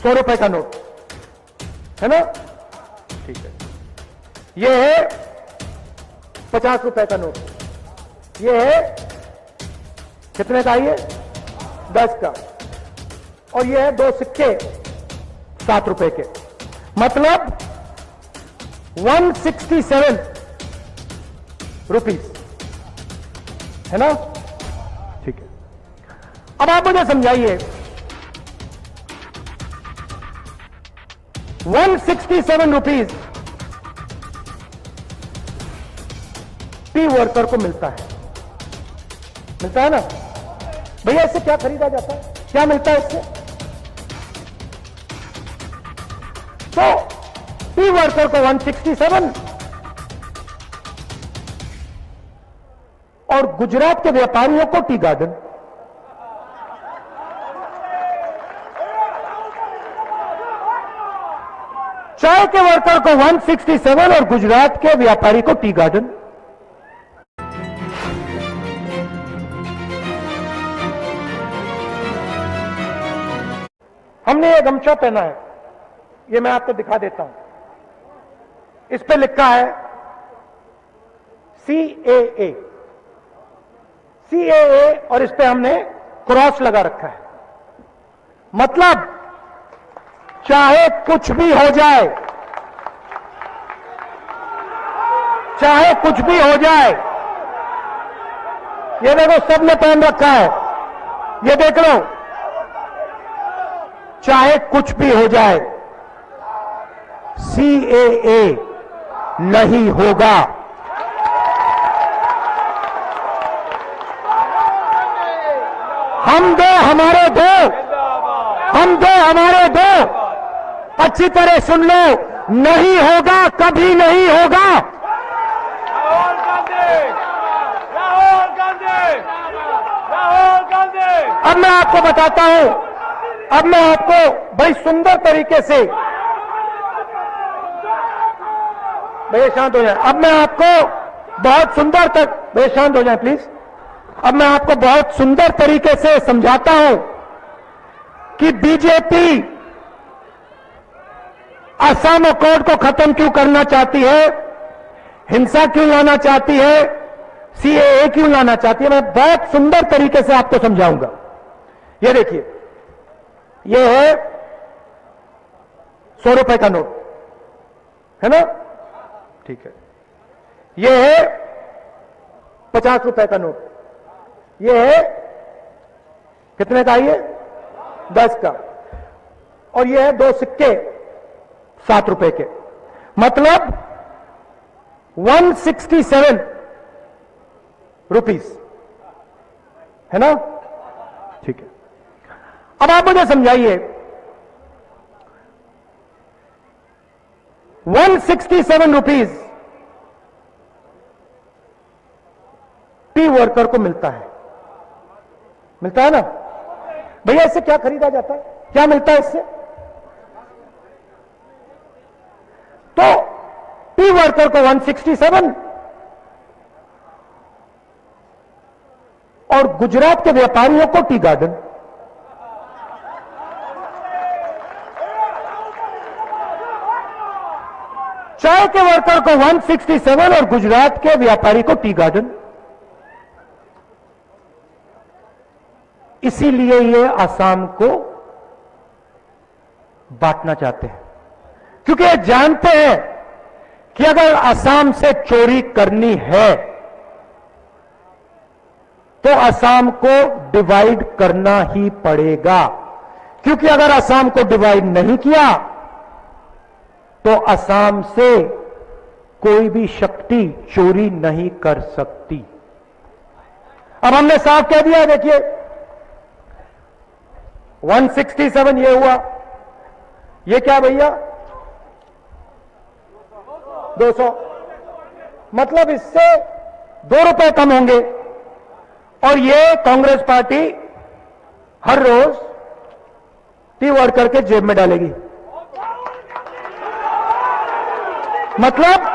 100 रुपए का नोट है ना, ठीक है। ये है 50 रुपए का नोट, ये है कितने का, ये 10 का, और ये है 2 सिक्के 7 रुपए के, मतलब 167 रुपीस है ना, ठीक है। अब आप मुझे समझाइए 167 रुपीस टी वर्कर को मिलता है ना भैया, इससे क्या खरीदा जाता है, क्या मिलता है इससे? तो टी वर्कर को 167 और गुजरात के व्यापारियों को टी गार्डन। चाय के वर्कर को 167 और गुजरात के व्यापारी को टी गार्डन। हमने ये गमछा पहना है, ये मैं आपको दिखा देता हूं, इस पे लिखा है CAA और इस पे हमने क्रॉस लगा रखा है, मतलब चाहे कुछ भी हो जाए, चाहे कुछ भी हो जाए, ये देखो सबने पहन रखा है, ये देख लो, चाहे कुछ भी हो जाए CAA नहीं होगा। हम दो हमारे दो अच्छी तरह सुन लो, नहीं होगा, कभी नहीं होगा। अब मैं आपको बताता हूं, अब मैं आपको बड़ी सुंदर तरीके से, भैया शांत हो जाए, अब मैं आपको बहुत सुंदर भैया शांत हो जाए प्लीज, अब मैं आपको बहुत सुंदर तरीके से समझाता हूं कि बीजेपी असम अकॉर्ड को खत्म क्यों करना चाहती है, हिंसा क्यों लाना चाहती है, CAA क्यों लाना चाहती है, मैं बहुत सुंदर तरीके से आपको समझाऊंगा। ये देखिए, ये है 100 रुपए का नोट है ना, ठीक है। ये है 50 रुपए का नोट, ये है कितने का, ये 10 का, और ये है 2 सिक्के 7 रुपए के, मतलब 167 रुपीस है ना, ठीक है। अब आप मुझे समझाइए 167 रुपीस टी वर्कर को मिलता है ना भैया, इससे क्या खरीदा जाता है, क्या मिलता है इससे? तो टी वर्कर को 167 और गुजरात के व्यापारियों को टी गार्डन। चाय के वर्कर को 167 और गुजरात के व्यापारी को टी गार्डन। इसीलिए ये आसाम को बांटना चाहते हैं, क्योंकि ये जानते हैं कि अगर आसाम से चोरी करनी है तो आसाम को डिवाइड करना ही पड़ेगा, क्योंकि अगर आसाम को डिवाइड नहीं किया तो आसाम से कोई भी शक्ति चोरी नहीं कर सकती। अब हमने साफ कह दिया, देखिए 167 ये हुआ, ये क्या भैया 200, मतलब इससे 2 रुपए कम होंगे, और ये कांग्रेस पार्टी हर रोज टी वर्कर के जेब में डालेगी, मतलब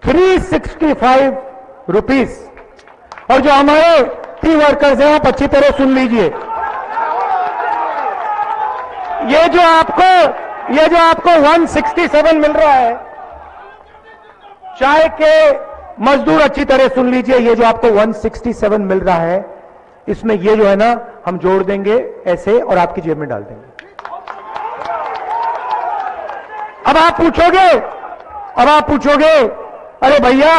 365 रुपीस। और जो हमारे टी वर्कर्स हैं, आप अच्छी तरह सुन लीजिए, ये जो आपको 167 मिल रहा है, चाय के मजदूर अच्छी तरह सुन लीजिए, ये जो आपको 167 मिल रहा है, इसमें ये जो है ना हम जोड़ देंगे ऐसे और आपकी जेब में डाल देंगे। अब आप पूछोगे अरे भैया,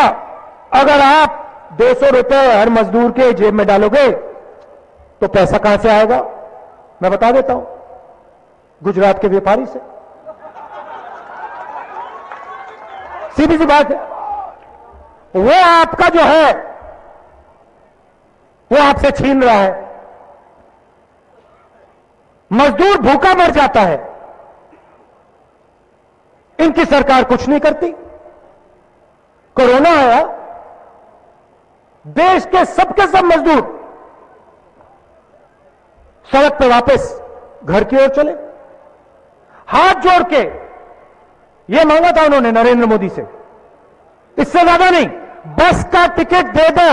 अगर आप 200 रुपए हर मजदूर के जेब में डालोगे तो पैसा कहां से आएगा? मैं बता देता हूं, गुजरात के व्यापारी से। सीधी सी बात है, वो आपका जो है वो आपसे छीन रहा है। मजदूर भूखा मर जाता है, इनकी सरकार कुछ नहीं करती। कोरोना आया, देश के सबके सब मजदूर सड़क पे वापस घर की ओर चले। हाथ जोड़ के यह मांगा था उन्होंने नरेंद्र मोदी से, इससे ज्यादा नहीं, बस का टिकट दे दो।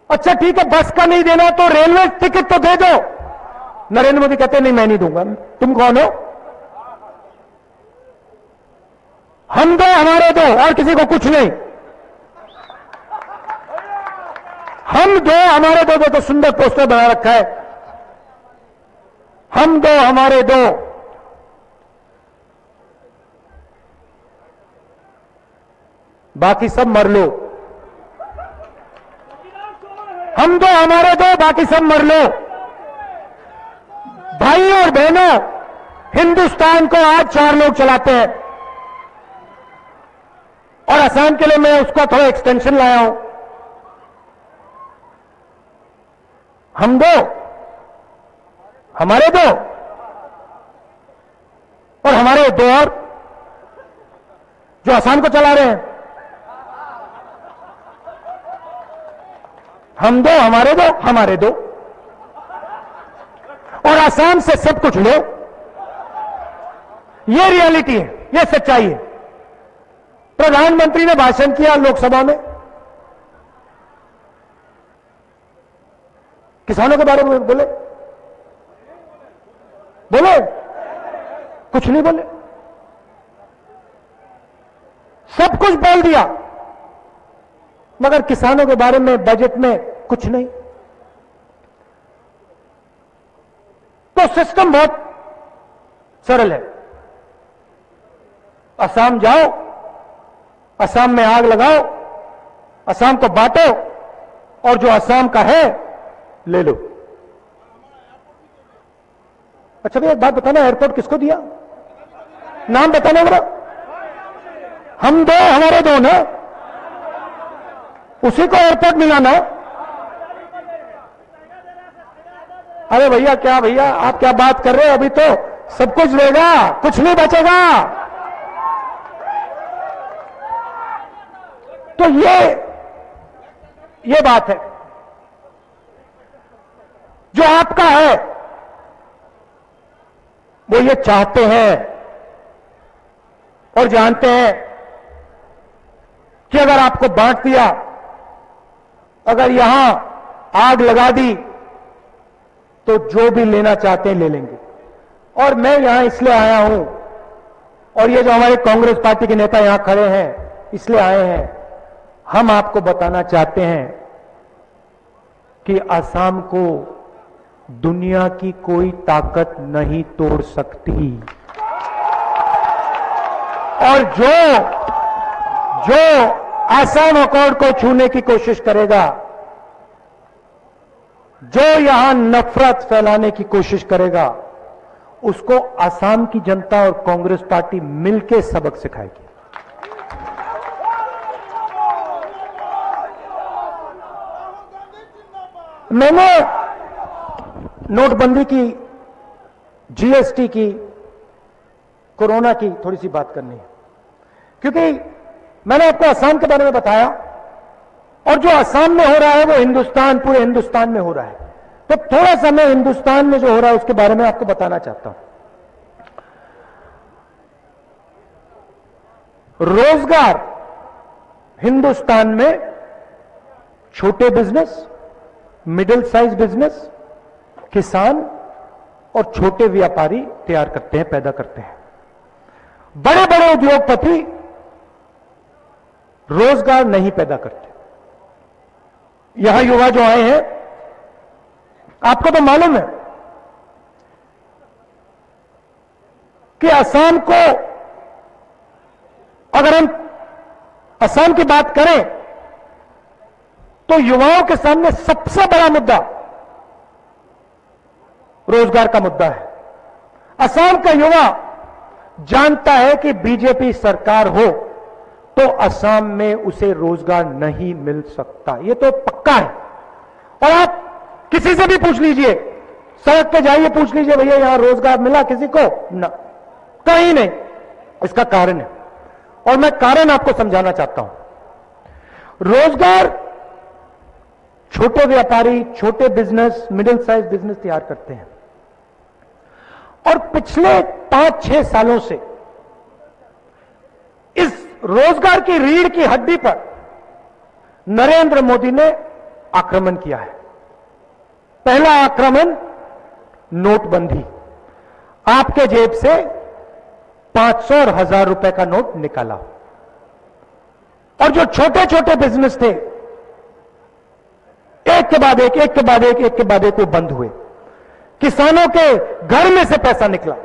अच्छा ठीक है, बस का नहीं देना तो रेलवे टिकट तो दे दो। नरेंद्र मोदी कहते नहीं, मैं नहीं दूंगा। तुम कौन हो? हम दो हमारे दो, और किसी को कुछ नहीं। हम दो हमारे दो, तो सुंदर पोस्टर बना रखा है, हम दो हमारे दो। बाकी सब मर लो। हम दो हमारे दो, बाकी सब मर लो। भाई और बहनों, हिंदुस्तान को आज 4 लोग चलाते हैं, और असम के लिए मैं उसका थोड़ा एक्सटेंशन लाया हूं। हम दो हमारे दो, और हमारे दो और जो असम को चला रहे हैं। हम दो हमारे दो, हमारे दो, और असम से सब कुछ लो। यह रियलिटी है, यह सच्चाई है। प्रधानमंत्री ने भाषण किया लोकसभा में, किसानों के बारे में बोले, कुछ नहीं बोले, सब कुछ बोल दिया, मगर किसानों के बारे में बजट में कुछ नहीं। तो सिस्टम बहुत सरल है। असम जाओ, असम में आग लगाओ, असम को बांटो, और जो असम का है ले लो। अच्छा भैया एक बात बताना, एयरपोर्ट किसको दिया? नाम बताना मेरा। हम दो हमारे दो ना, उसी को एयरपोर्ट मिला ना। अरे भैया क्या, भैया आप क्या बात कर रहे हो? अभी तो सब कुछ देगा, कुछ नहीं बचेगा। तो ये बात है। जो आपका है वो ये चाहते हैं और जानते हैं कि अगर आपको बांट दिया, अगर यहां आग लगा दी, तो जो भी लेना चाहते हैं ले लेंगे। और मैं यहां इसलिए आया हूं, और ये जो हमारे कांग्रेस पार्टी के नेता यहां खड़े हैं इसलिए आए हैं, हम आपको बताना चाहते हैं कि असम को दुनिया की कोई ताकत नहीं तोड़ सकती। और जो असम अकॉर्ड को छूने की कोशिश करेगा, जो यहां नफरत फैलाने की कोशिश करेगा, उसको असम की जनता और कांग्रेस पार्टी मिलकर सबक सिखाएगी। मैंने नोटबंदी की, जीएसटी की, कोरोना की थोड़ी सी बात करनी है, क्योंकि मैंने आपको असम के बारे में बताया, और जो असम में हो रहा है वो हिंदुस्तान, पूरे हिंदुस्तान में हो रहा है। तो थोड़ा सा मैं हिंदुस्तान में जो हो रहा है उसके बारे में आपको बताना चाहता हूं। रोजगार हिंदुस्तान में छोटे बिजनेस, मिडिल साइज बिजनेस, किसान और छोटे व्यापारी तैयार करते हैं, पैदा करते हैं। बड़े बड़े उद्योगपति रोजगार नहीं पैदा करते। यहां युवा जो आए हैं, आपको तो मालूम है कि असम को, अगर हम असम की बात करें तो युवाओं के सामने सबसे बड़ा मुद्दा रोजगार का मुद्दा है। असम का युवा जानता है कि बीजेपी सरकार हो तो असम में उसे रोजगार नहीं मिल सकता, यह तो पक्का है। और आप किसी से भी पूछ लीजिए, सड़क पे जाइए, पूछ लीजिए भैया यहां रोजगार मिला किसी को? ना, कहीं नहीं। इसका कारण है, और मैं कारण आपको समझाना चाहता हूं। रोजगार छोटे व्यापारी, छोटे बिजनेस, मिडिल साइज बिजनेस तैयार करते हैं। और पिछले 5-6 सालों से इस रोजगार की रीढ़ की हड्डी पर नरेंद्र मोदी ने आक्रमण किया है। पहला आक्रमण नोटबंदी, आपके जेब से 500 और 1000 रुपए का नोट निकाला, और जो छोटे छोटे बिजनेस थे एक के बाद एक, एक के बाद एक, एक के बाद एक वो बंद हुए। किसानों के घर में से पैसा निकला,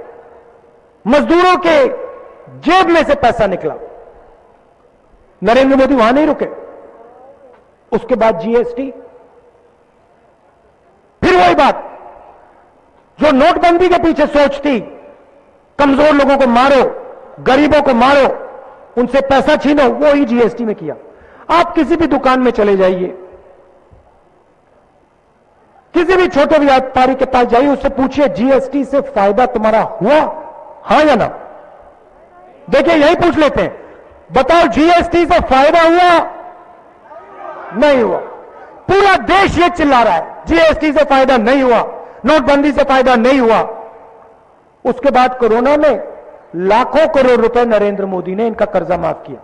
मजदूरों के जेब में से पैसा निकला। नरेंद्र मोदी वहां नहीं रुके, उसके बाद जीएसटी, फिर वही बात जो नोटबंदी के पीछे सोच थी, कमजोर लोगों को मारो, गरीबों को मारो, उनसे पैसा छीनो, वो ही जीएसटी में किया। आप किसी भी दुकान में चले जाइए, किसी भी छोटे व्यापारी के पास जाइए, उससे पूछिए जीएसटी से फायदा तुम्हारा हुआ, हां या ना? देखिए यही पूछ लेते हैं, बताओ जीएसटी से फायदा हुआ? नहीं हुआ। पूरा देश ये चिल्ला रहा है जीएसटी से फायदा नहीं हुआ, नोटबंदी से फायदा नहीं हुआ। उसके बाद कोरोना में लाखों करोड़ रुपए नरेंद्र मोदी ने इनका कर्जा माफ किया,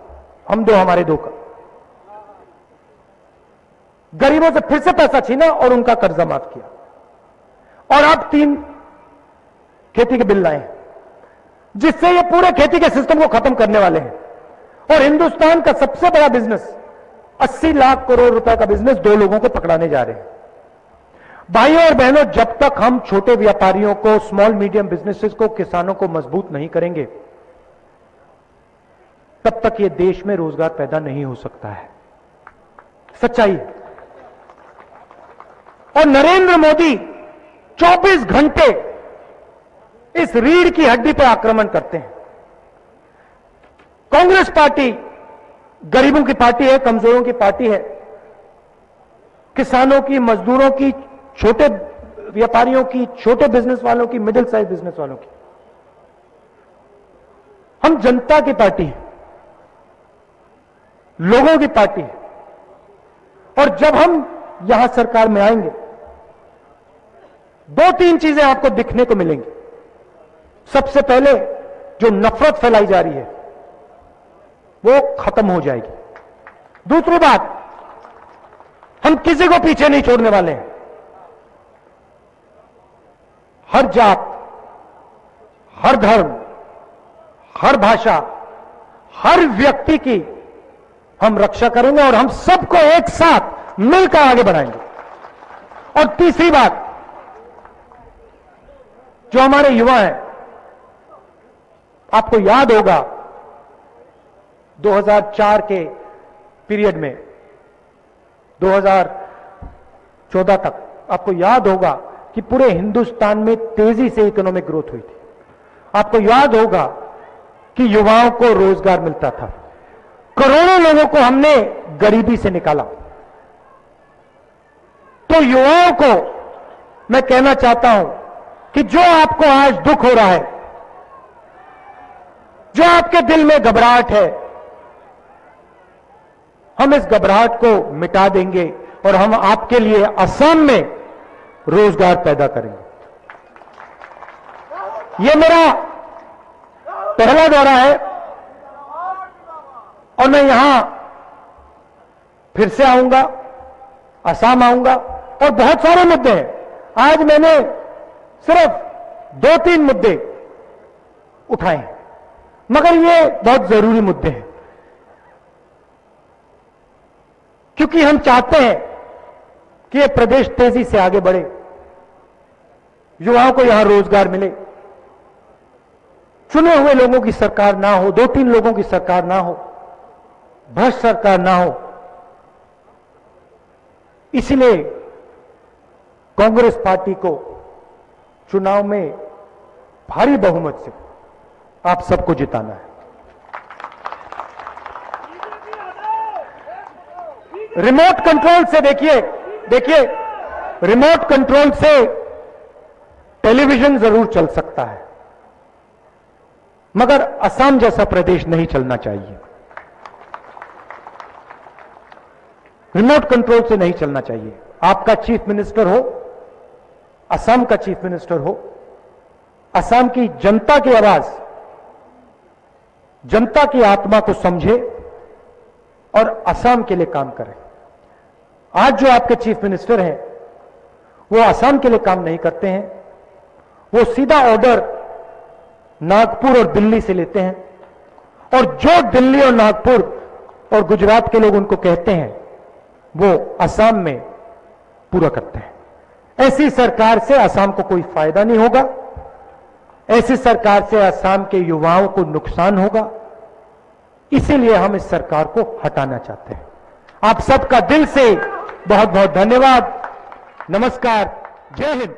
हम दो हमारे दो का। गरीबों से फिर से पैसा छीना और उनका कर्जा माफ किया। और अब 3 खेती के बिल लाए हैं जिससे ये पूरे खेती के सिस्टम को खत्म करने वाले हैं। और हिंदुस्तान का सबसे बड़ा बिजनेस, 80 लाख करोड़ रुपए का बिजनेस 2 लोगों को पकड़ाने जा रहे हैं। भाइयों और बहनों, जब तक हम छोटे व्यापारियों को, स्मॉल मीडियम बिजनेसेस को, किसानों को मजबूत नहीं करेंगे, तब तक ये देश में रोजगार पैदा नहीं हो सकता है। सच्चाई। और नरेंद्र मोदी 24 घंटे इस रीढ़ की हड्डी पर आक्रमण करते हैं। कांग्रेस पार्टी गरीबों की पार्टी है, कमजोरों की पार्टी है, किसानों की, मजदूरों की, छोटे व्यापारियों की, छोटे बिजनेस वालों की, मिडिल साइज बिजनेस वालों की। हम जनता की पार्टी है, लोगों की पार्टी है। और जब हम यहां सरकार में आएंगे, 2-3 चीजें आपको दिखने को मिलेंगी। सबसे पहले जो नफरत फैलाई जा रही है वो खत्म हो जाएगी। दूसरी बात, हम किसी को पीछे नहीं छोड़ने वाले हैं। हर जात, हर धर्म, हर भाषा, हर व्यक्ति की हम रक्षा करेंगे और हम सबको एक साथ मिलकर आगे बढ़ाएंगे। और तीसरी बात, जो हमारे युवा हैं, आपको याद होगा 2004 के पीरियड में 2014 तक आपको याद होगा कि पूरे हिंदुस्तान में तेजी से इकोनॉमिक ग्रोथ हुई थी। आपको याद होगा कि युवाओं को रोजगार मिलता था, करोड़ों लोगों को हमने गरीबी से निकाला। तो युवाओं को मैं कहना चाहता हूं कि जो आपको आज दुख हो रहा है, जो आपके दिल में घबराहट है, हम इस घबराहट को मिटा देंगे और हम आपके लिए असम में रोजगार पैदा करेंगे। यह मेरा पहला दौरा है और मैं यहां फिर से आऊंगा, असम आऊंगा और बहुत सारे मुद्दे हैं। आज मैंने सिर्फ 2-3 मुद्दे उठाए हैं, मगर ये बहुत जरूरी मुद्दे हैं, क्योंकि हम चाहते हैं कि ये प्रदेश तेजी से आगे बढ़े, युवाओं को यहां रोजगार मिले, चुने हुए लोगों की सरकार ना हो, 2-3 लोगों की सरकार ना हो, भ्रष्ट सरकार ना हो। इसलिए कांग्रेस पार्टी को चुनाव में भारी बहुमत से आप सबको जिताना है। रिमोट कंट्रोल से देखिए रिमोट कंट्रोल से टेलीविजन जरूर चल सकता है, मगर असम जैसा प्रदेश नहीं चलना चाहिए। रिमोट कंट्रोल से नहीं चलना चाहिए। आपका चीफ मिनिस्टर हो, असम का चीफ मिनिस्टर हो, असम की जनता की आवाज, जनता की आत्मा को समझे और असम के लिए काम करे। आज जो आपके चीफ मिनिस्टर हैं वो असम के लिए काम नहीं करते हैं, वो सीधा ऑर्डर नागपुर और दिल्ली से लेते हैं, और जो दिल्ली और नागपुर और गुजरात के लोग उनको कहते हैं वो असम में पूरा करते हैं। ऐसी सरकार से असम को कोई फायदा नहीं होगा, ऐसी सरकार से असम के युवाओं को नुकसान होगा। इसीलिए हम इस सरकार को हटाना चाहते हैं। आप सबका दिल से बहुत बहुत धन्यवाद। नमस्कार, जय हिंद।